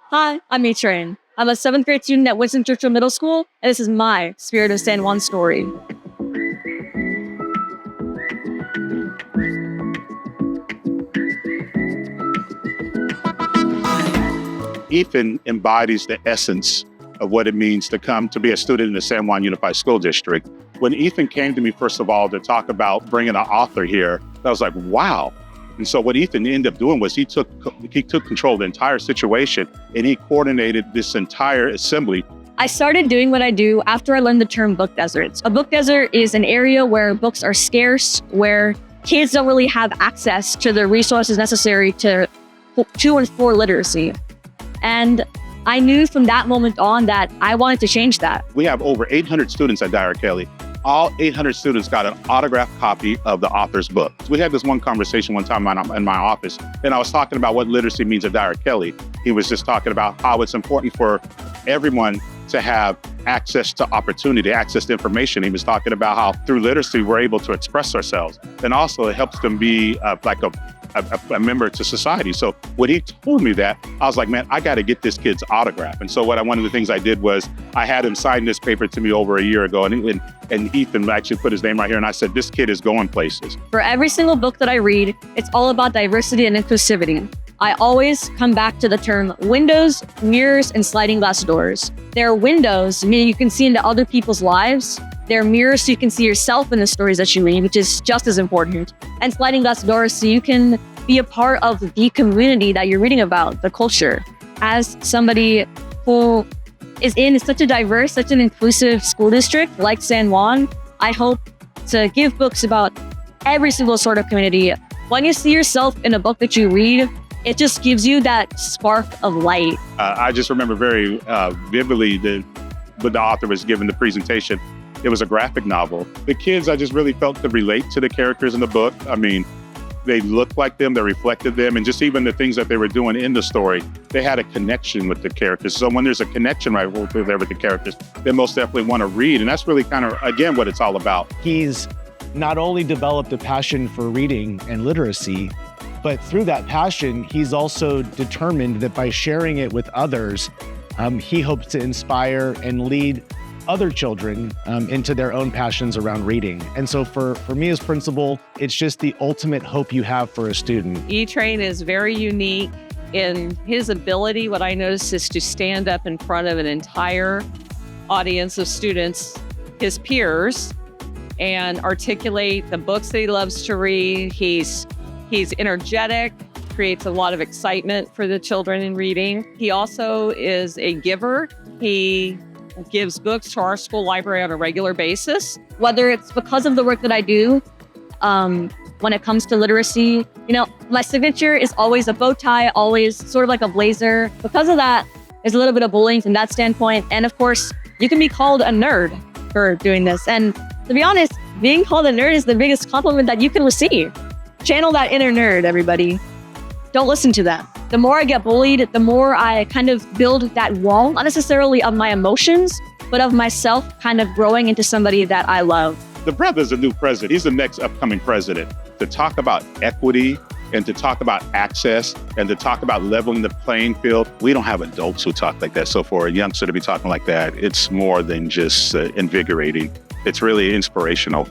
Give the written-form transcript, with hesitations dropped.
Hi, I'm A-Train. I'm a 7th grade student at Winston Churchill Middle School, and this is my Spirit of San Juan story. Ethan embodies the essence of what it means to come to be a student in the San Juan Unified School District. When Ethan came to me, first of all, to talk about bringing an author here, I was like, wow. And so what Ethan ended up doing was he took control of the entire situation, and he coordinated this entire assembly. I started doing what I do after I learned the term book deserts. A book desert is an area where books are scarce, where kids don't really have access to the resources necessary to and for literacy. And I knew from that moment on that I wanted to change that. We have over 800 students at Dyer-Kelly. All 800 students got an autographed copy of the author's book. We had this one conversation one time in my office, and I was talking about what literacy means at Dyer-Kelly. He was just talking about how it's important for everyone to have access to opportunity, access to information. He was talking about how through literacy, we're able to express ourselves. And also it helps them be like a member to society. So when he told me that, I was like, man, I got to get this kid's autograph. And so one of the things I did was I had him sign this paper to me over a year ago. And Ethan actually put his name right here. And I said, this kid is going places. For every single book that I read, it's all about diversity and inclusivity. I always come back to the term windows, mirrors, and sliding glass doors. They're windows, meaning you can see into other people's lives. They're mirrors, so you can see yourself in the stories that you read, which is just as important. And sliding glass doors, so you can be a part of the community that you're reading about, the culture. As somebody who is in such a diverse, such an inclusive school district like San Juan, I hope to give books about every single sort of community. When you see yourself in a book that you read, it just gives you that spark of light. I just remember very vividly when the author was giving the presentation. It was a graphic novel. The kids, I just really felt could relate to the characters in the book. I mean, they looked like them, they reflected them, and just even the things that they were doing in the story, they had a connection with the characters. So when there's a connection right there with the characters, they most definitely want to read. And that's really kind of, again, what it's all about. He's not only developed a passion for reading and literacy, but through that passion, he's also determined that by sharing it with others, he hopes to inspire and lead other children into their own passions around reading. And so for me as principal, it's just the ultimate hope you have for a student. E-Train is very unique in his ability. What I noticed is to stand up in front of an entire audience of students, his peers, and articulate the books that he loves to read. He's energetic, creates a lot of excitement for the children in reading. He also is a giver. He gives books to our school library on a regular basis. Whether it's because of the work that I do, when it comes to literacy, my signature is always a bow tie, always sort of like a blazer. Because of that, there's a little bit of bullying from that standpoint. And of course, you can be called a nerd for doing this. And to be honest, being called a nerd is the biggest compliment that you can receive. Channel that inner nerd, everybody. Don't listen to that. The more I get bullied, the more I kind of build that wall, not necessarily of my emotions, but of myself kind of growing into somebody that I love. The brother's a new president. He's the next upcoming president. To talk about equity and to talk about access and to talk about leveling the playing field, we don't have adults who talk like that. So for a youngster to be talking like that, it's more than just invigorating. It's really inspirational.